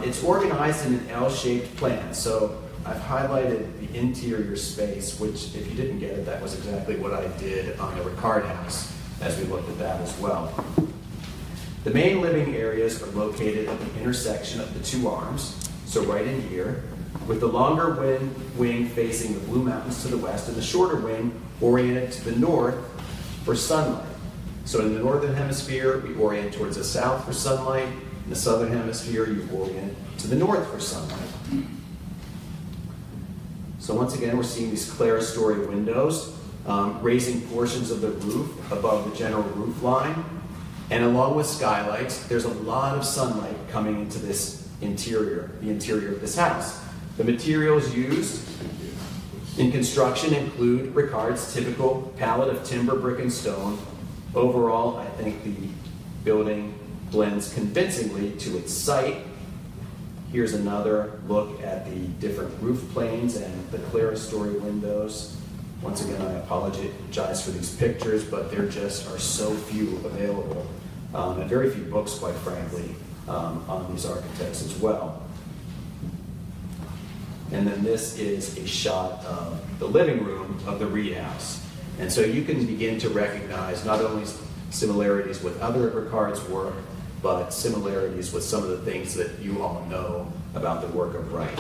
It's organized in an L-shaped plan. So I've highlighted the interior space, which, if you didn't get it, that was exactly what I did on the Ricard house, as we looked at that as well. The main living areas are located at the intersection of the two arms, so right in here, with the longer wing facing the Blue Mountains to the west and the shorter wing oriented to the north for sunlight. So in the northern hemisphere, we orient towards the south for sunlight. In the southern hemisphere, you orient to the north for sunlight. So once again, we're seeing these clerestory windows, raising portions of the roof above the general roof line. And along with skylights, there's a lot of sunlight coming into this interior, the interior of this house. The materials used in construction include Ricard's typical palette of timber, brick, and stone. Overall, I think the building blends convincingly to its site. Here's another look at the different roof planes and the clerestory windows. Once again, I apologize for these pictures, but there just are so few available, and very few books, quite frankly, on these architects as well. And then this is a shot of the living room of the Reed house. And so you can begin to recognize not only similarities with other of Ricard's work, but similarities with some of the things that you all know about the work of Wright.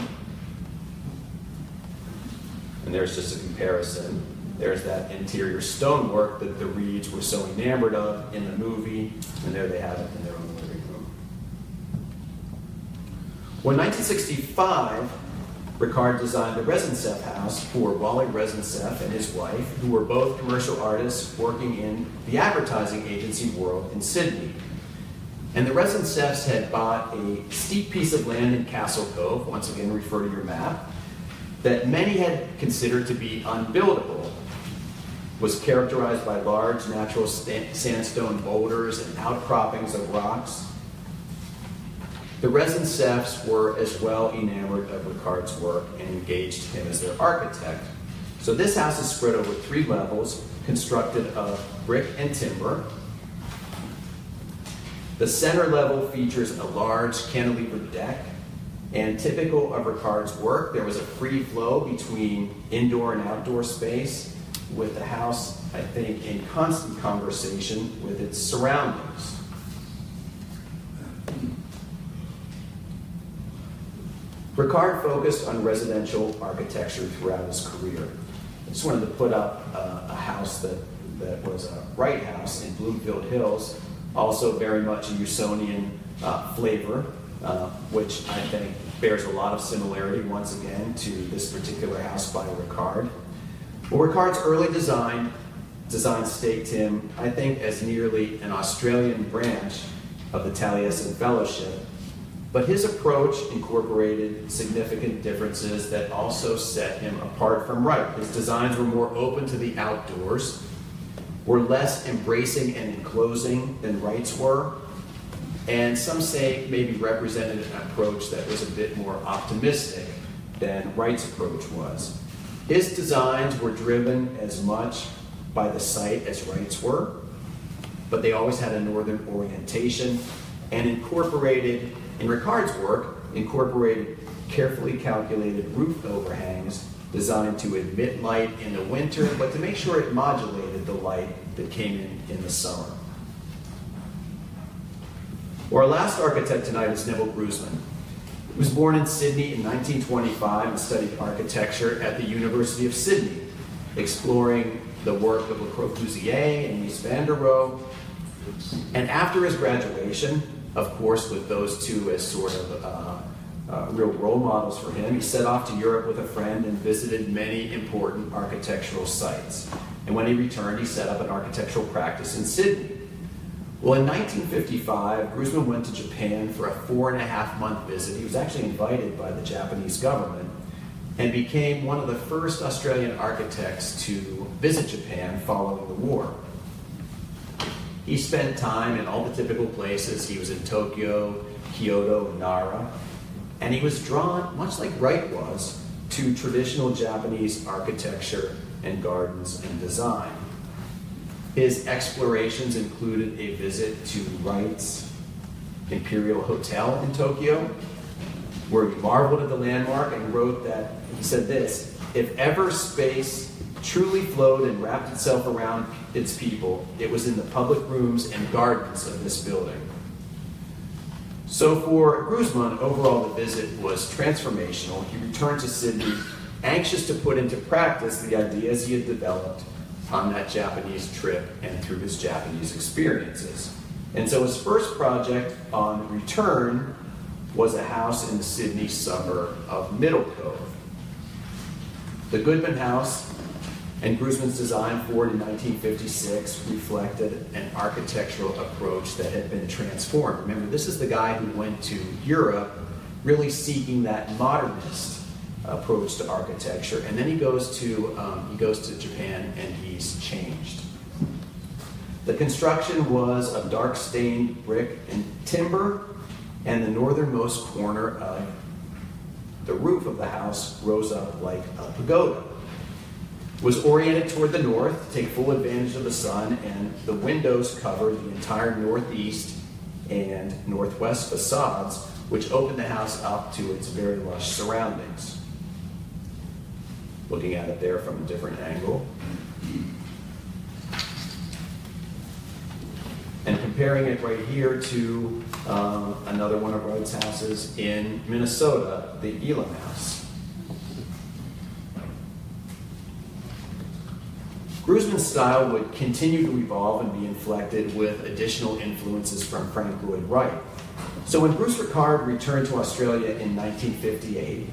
And there's just a comparison. There's that interior stonework that the Reeds were so enamored of in the movie, and there they have it in their own living room. Well, in 1965, Ricard designed the Resenseff house for Wally Resenseff and his wife, who were both commercial artists working in the advertising agency world in Sydney. And the Resenseffs had bought a steep piece of land in Castle Cove, once again refer to your map, that many had considered to be unbuildable. Was characterized by large natural sandstone boulders and outcroppings of rocks. The Resenseffs were as well enamored of Ricard's work and engaged him as their architect. So this house is spread over 3 levels, constructed of brick and timber. The center level features a large cantilever deck, and typical of Ricard's work, there was a free flow between indoor and outdoor space, with the house, I think, in constant conversation with its surroundings. Ricard focused on residential architecture throughout his career. I just wanted to put up a house that was a Wright house in Bloomfield Hills, also very much a Usonian flavor, which I think bears a lot of similarity, once again, to this particular house by Ricard. Well, Ricard's early design staked him, I think, as nearly an Australian branch of the Taliesin Fellowship, but his approach incorporated significant differences that also set him apart from Wright. His designs were more open to the outdoors, were less embracing and enclosing than Wright's were, and some say maybe represented an approach that was a bit more optimistic than Wright's approach was. His designs were driven as much by the site as Wright's were, but they always had a northern orientation and incorporated, in Ricard's work, incorporated carefully calculated roof overhangs designed to admit light in the winter, but to make sure it modulated the light that came in the summer. Well, our last architect tonight is Neville Grousman. He was born in Sydney in 1925 and studied architecture at the University of Sydney, exploring the work of Le Corbusier and Mies van der Rohe. And after his graduation, of course, with those two as sort of real role models for him, he set off to Europe with a friend and visited many important architectural sites. And when he returned, he set up an architectural practice in Sydney. Well, in 1955, Grousman went to Japan for a 4.5-month visit. He was actually invited by the Japanese government and became one of the first Australian architects to visit Japan following the war. He spent time in all the typical places. He was in Tokyo, Kyoto, and Nara. And he was drawn, much like Wright was, to traditional Japanese architecture and gardens and design. His explorations included a visit to Wright's Imperial Hotel in Tokyo, where he marveled at the landmark and wrote that, he said this, "If ever space truly flowed and wrapped itself around its people, it was in the public rooms and gardens of this building." So for Grousman, overall the visit was transformational. He returned to Sydney anxious to put into practice the ideas he had developed on that Japanese trip and through his Japanese experiences. And so his first project on return was a house in the Sydney suburb of Middle Cove. The Goodman House and Grousman's design for it in 1956 reflected an architectural approach that had been transformed. Remember, this is the guy who went to Europe really seeking that modernist approach to architecture, and then he goes to Japan and he's changed. The construction was of dark stained brick and timber, and the northernmost corner of the roof of the house rose up like a pagoda. It was oriented toward the north to take full advantage of the sun, and the windows covered the entire northeast and northwest facades, which opened the house up to its very lush surroundings. Looking at it there from a different angle. And comparing it right here to another one of Wright's houses in Minnesota, the Elam House. Grousman's style would continue to evolve and be inflected with additional influences from Frank Lloyd Wright. So when Bruce Ricard returned to Australia in 1958,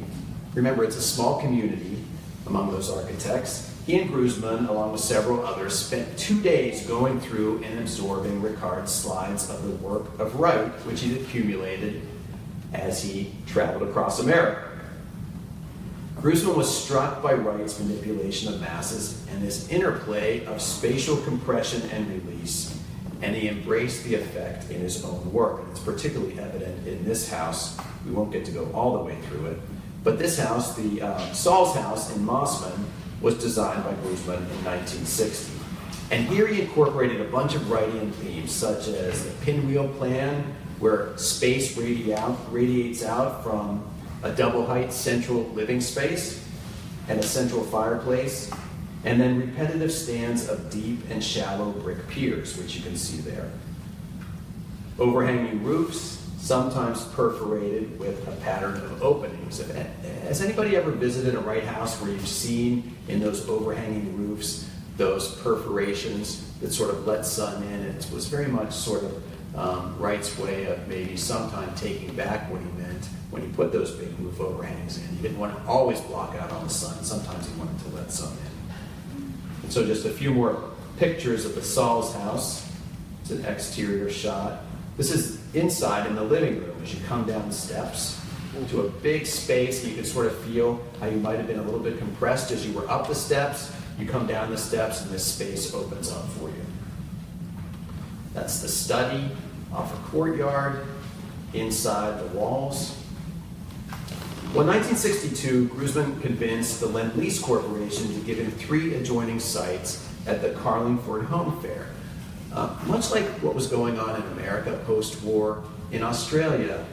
remember it's a small community among those architects, he and Grousman, along with several others, spent 2 days going through and absorbing Ricard's slides of the work of Wright, which he'd accumulated as he traveled across America. Grousman was struck by Wright's manipulation of masses and his interplay of spatial compression and release, and he embraced the effect in his own work. And it's particularly evident in this house. We won't get to go all the way through it, but this house, the Saul's house in Mossman, was designed by Grousman in 1960. And here he incorporated a bunch of Wrightian themes, such as the pinwheel plan, where space radiates out from a double-height central living space and a central fireplace, and then repetitive stands of deep and shallow brick piers, which you can see there. Overhanging roofs, sometimes perforated with a pattern of openings. Has anybody ever visited a Wright house where you've seen in those overhanging roofs those perforations that sort of let sun in? It was very much sort of Wright's way of maybe sometime taking back what he meant when he put those big roof overhangs in. He didn't want to always block out all the sun. Sometimes he wanted to let sun in. And so just a few more pictures of the Saul's house. It's an exterior shot. This is inside in the living room as you come down the steps to a big space, and you can sort of feel how you might have been a little bit compressed as you were up the steps. You come down the steps and this space opens up for you. That's the study off a courtyard, inside the walls. Well, in 1962, Grusman convinced the Lend-Lease Corporation to give him 3 adjoining sites at the Carlingford Home Fair. Much like what was going on in America post-war, in Australia,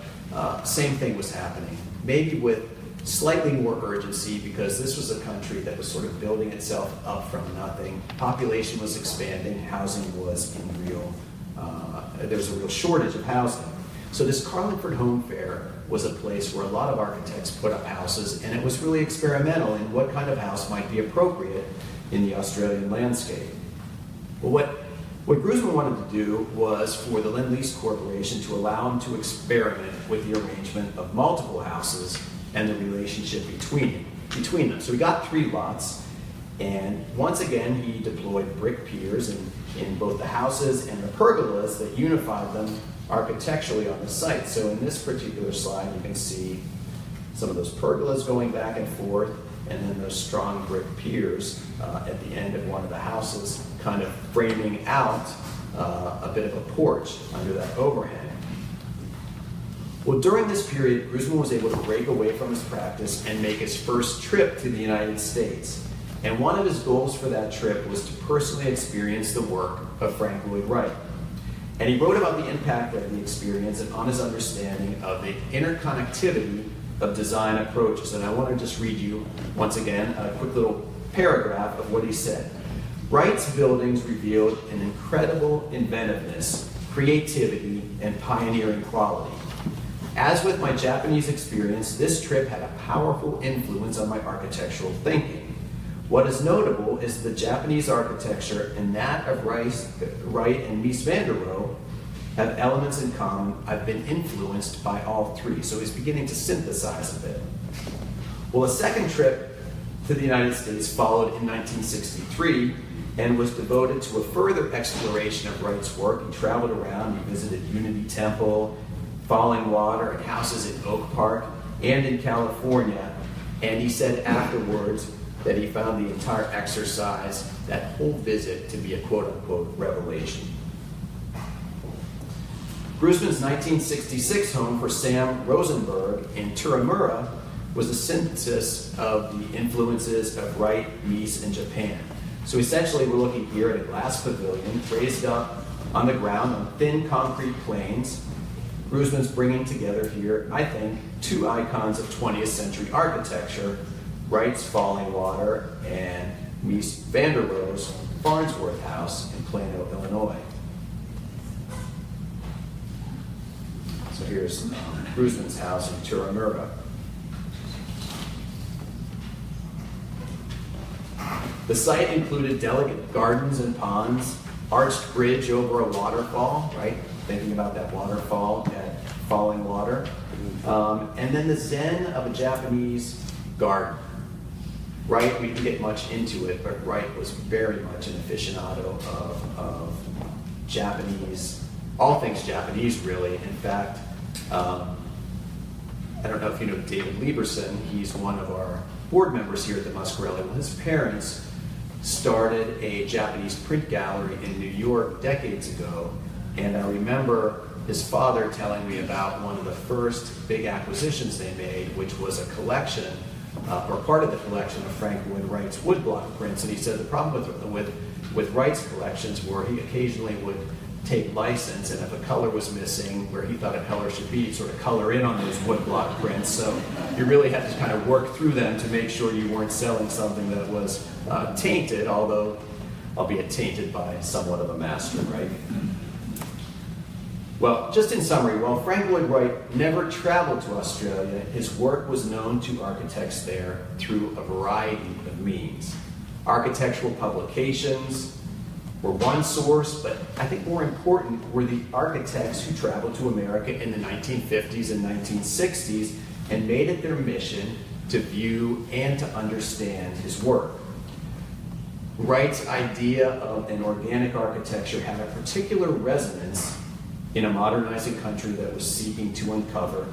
same thing was happening. Maybe with slightly more urgency, because this was a country that was sort of building itself up from nothing. Population was expanding, housing was in real, there was a real shortage of housing. So this Carlingford Home Fair was a place where a lot of architects put up houses, and it was really experimental in what kind of house might be appropriate in the Australian landscape. Well, what Grusman wanted to do was for the Lend-Lease Corporation to allow him to experiment with the arrangement of multiple houses and the relationship between them. So he got 3 lots, and once again he deployed brick piers in both the houses and the pergolas that unified them architecturally on the site. So in this particular slide you can see some of those pergolas going back and forth, and then those strong brick piers at the end of one of the houses, kind of framing out a bit of a porch under that overhang. Well, during this period, Grusman was able to break away from his practice and make his first trip to the United States. And one of his goals for that trip was to personally experience the work of Frank Lloyd Wright. And he wrote about the impact of the experience and on his understanding of the interconnectivity of design approaches. And I want to just read you, once again, a quick little paragraph of what he said. Wright's buildings revealed an incredible inventiveness, creativity, and pioneering quality. As with my Japanese experience, this trip had a powerful influence on my architectural thinking. What is notable is the Japanese architecture and that of Wright and Mies van der Rohe have elements in common. I've been influenced by all 3. So he's beginning to synthesize a bit. Well, a second trip to the United States followed in 1963 and was devoted to a further exploration of Wright's work. He traveled around, he visited Unity Temple, Falling Water, and houses in Oak Park and in California. And he said afterwards that he found the entire exercise, that whole visit, to be a quote-unquote revelation. Grusman's 1966 home for Sam Rosenberg in Turramura was a synthesis of the influences of Wright, Mies, and Japan. So essentially we're looking here at a glass pavilion raised up on the ground on thin concrete planes. Grusman's bringing together here, I think, 2 icons of 20th century architecture, Wright's Falling Water and Mies van der Rohe's Farnsworth House in Plano, Illinois. So here's Grusman's house in Turramura. The site included delicate gardens and ponds, arched bridge over a waterfall, right? Thinking about that waterfall at Falling Water. And then the zen of a Japanese garden. Wright, we didn't get much into it, but Wright was very much an aficionado of Japanese, all things Japanese, really. In fact, I don't know if you know David Lieberson. He's one of our board members here at the Muscarelle. Well, his parents started a Japanese print gallery in New York decades ago, and I remember his father telling me about one of the first big acquisitions they made, which was a collection, or part of the collection of Frank Lloyd Wright's woodblock prints. And he said the problem with with Wright's collections, where he occasionally would take license, and if a color was missing where he thought a color should be, sort of color in on those woodblock prints. So you really had to kind of work through them to make sure you weren't selling something that was tainted, although albeit tainted by somewhat of a master, right? Well, just in summary, while Frank Lloyd Wright never traveled to Australia, his work was known to architects there through a variety of means. Architectural publications were one source, but I think more important were the architects who traveled to America in the 1950s and 1960s and made it their mission to view and to understand his work. Wright's idea of an organic architecture had a particular resonance in a modernizing country that was seeking to uncover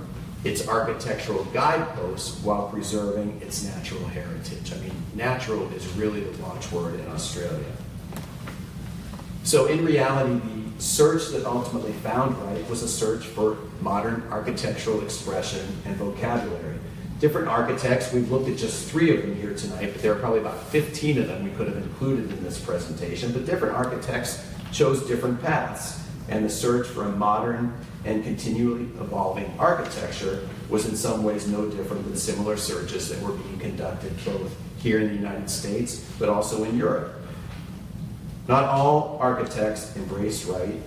its architectural guideposts while preserving its natural heritage. I mean, natural is really the watchword in Australia. So in reality, the search that ultimately found Wright was a search for modern architectural expression and vocabulary. Different architects, we've looked at just 3 of them here tonight, but there are probably about 15 of them we could have included in this presentation, but different architects chose different paths, and the search for a modern and continually evolving architecture was in some ways no different than similar searches that were being conducted both here in the United States, but also in Europe. Not all architects embraced Wright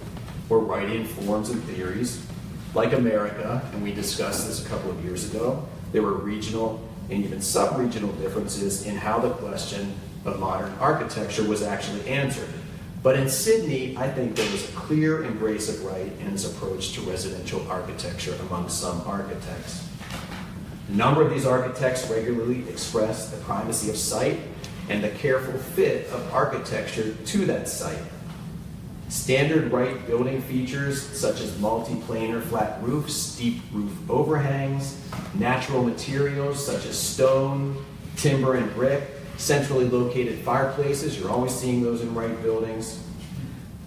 or Wrightian forms and theories. Like America, and we discussed this a couple of years ago, there were regional and even sub-regional differences in how the question of modern architecture was actually answered. But in Sydney, I think there was a clear embrace of Wright and his approach to residential architecture among some architects. A number of these architects regularly expressed the primacy of site and the careful fit of architecture to that site. Standard Wright building features such as multi-planar flat roofs, steep roof overhangs, natural materials such as stone, timber, and brick, centrally located fireplaces, you're always seeing those in Wright buildings,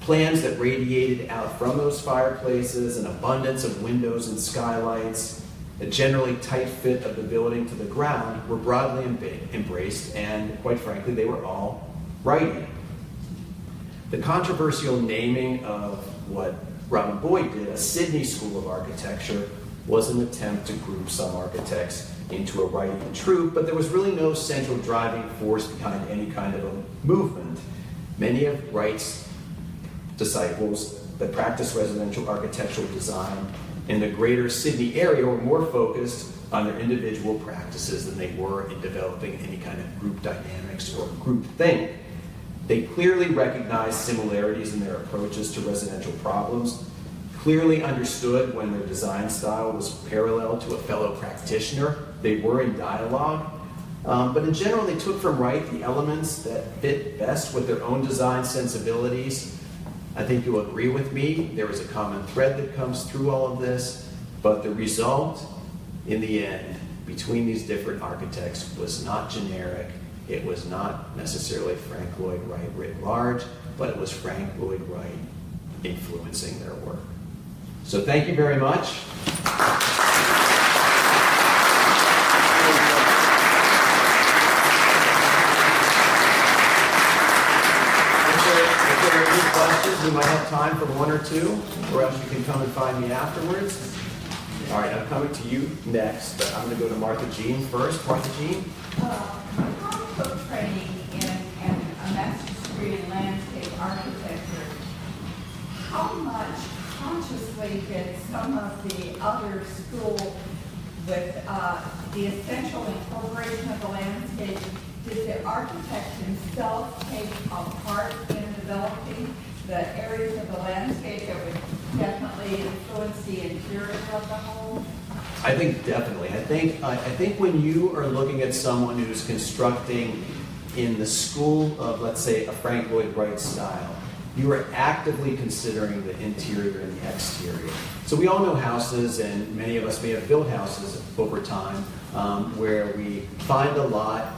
plans that radiated out from those fireplaces, an abundance of windows and skylights, a generally tight fit of the building to the ground were broadly embraced, and quite frankly, they were all Wrightian. The controversial naming of what Robin Boyd did, a Sydney School of Architecture, was an attempt to group some architects into a Wrightian troupe, but there was really no central driving force behind any kind of a movement. Many of Wright's disciples that practiced residential architectural design in the greater Sydney area were more focused on their individual practices than they were in developing any kind of group dynamics or group thing. They clearly recognized similarities in their approaches to residential problems, clearly understood when their design style was parallel to a fellow practitioner. They were in dialogue, but in general they took from Wright the elements that fit best with their own design sensibilities. I think you'll agree with me, there is a common thread that comes through all of this, but the result in the end between these different architects was not generic. It was not necessarily Frank Lloyd Wright writ large, but it was Frank Lloyd Wright influencing their work. So thank you very much. If there are any questions, we might have time for 1 or 2, or else you can come and find me afterwards. All right, I'm coming to you next, but I'm going to go to Martha Jean first. Martha Jean? I took training in a master's degree in landscape architecture. How much consciously did some of the other school with the essential incorporation of the landscape, did the architect himself take a part in developing the areas of the landscape that would definitely influence the interior of the home? I think definitely. I think when you are looking at someone who's constructing in the school of, let's say, a Frank Lloyd Wright style, you are actively considering the interior and the exterior. So we all know houses, and many of us may have built houses over time, where we find a lot.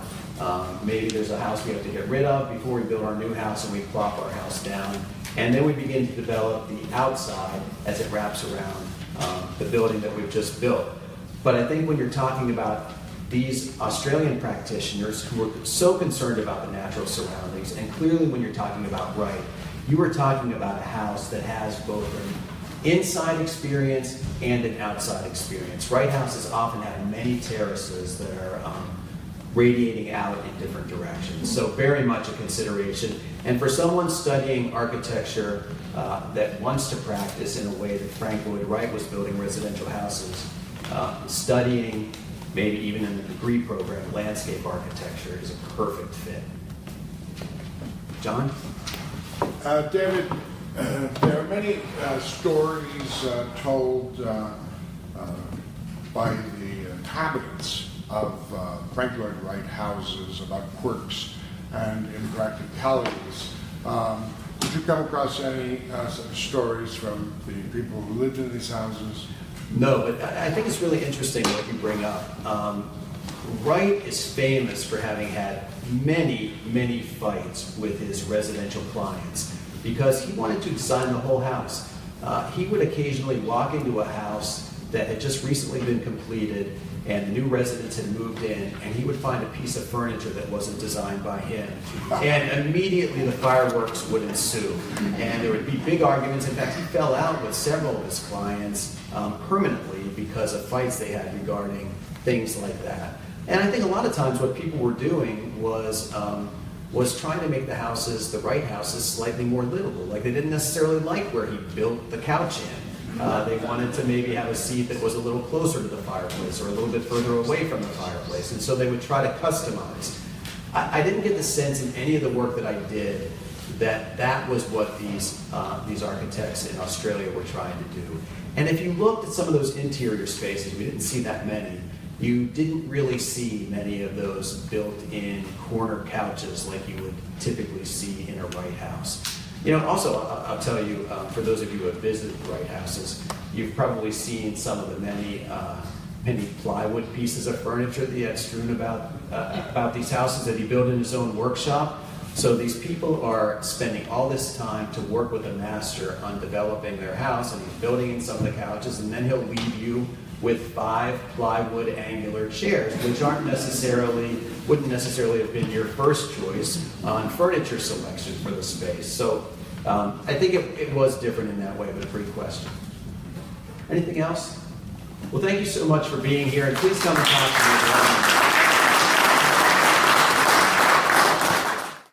Maybe there's a house we have to get rid of before we build our new house, and we plop our house down. And then we begin to develop the outside as it wraps around the building that we've just built. But I think when you're talking about these Australian practitioners who were so concerned about the natural surroundings, and clearly when you're talking about Wright, you were talking about a house that has both an inside experience and an outside experience. Wright houses often have many terraces that are radiating out in different directions, so very much a consideration. And for someone studying architecture that wants to practice in a way that Frank Lloyd Wright was building residential houses, studying maybe even in the degree program, landscape architecture is a perfect fit. John? David, there are many stories told by the inhabitants of Frank Lloyd Wright houses about quirks and impracticalities. Did you come across any such stories from the people who lived in these houses? No, but I think it's really interesting what you bring up. Wright is famous for having had many, many fights with his residential clients because he wanted to design the whole house. He would occasionally walk into a house that had just recently been completed and the new residents had moved in, and he would find a piece of furniture that wasn't designed by him. And immediately the fireworks would ensue. And there would be big arguments. In fact, he fell out with several of his clients permanently because of fights they had regarding things like that. And I think a lot of times what people were doing was trying to make the houses, the Wright houses, slightly more livable. Like they didn't necessarily like where he built the couch in. They wanted to maybe have a seat that was a little closer to the fireplace or a little bit further away from the fireplace, and so they would try to customize. I didn't get the sense in any of the work that I did that that was what these architects in Australia were trying to do. And if you looked at some of those interior spaces, we didn't see that many. You didn't really see many of those built-in corner couches like you would typically see in a Wright house. You know, also, I'll tell you, for those of you who have visited Wright houses, you've probably seen some of the many plywood pieces of furniture that he had strewn about these houses that he built in his own workshop. So these people are spending all this time to work with a master on developing their house, and he's building in some of the couches, and then he'll leave you with 5 plywood angular chairs, which wouldn't necessarily have been your first choice on furniture selection for the space. So I think it was different in that way, but a great question. Anything else? Well, thank you so much for being here, and please come and talk to me.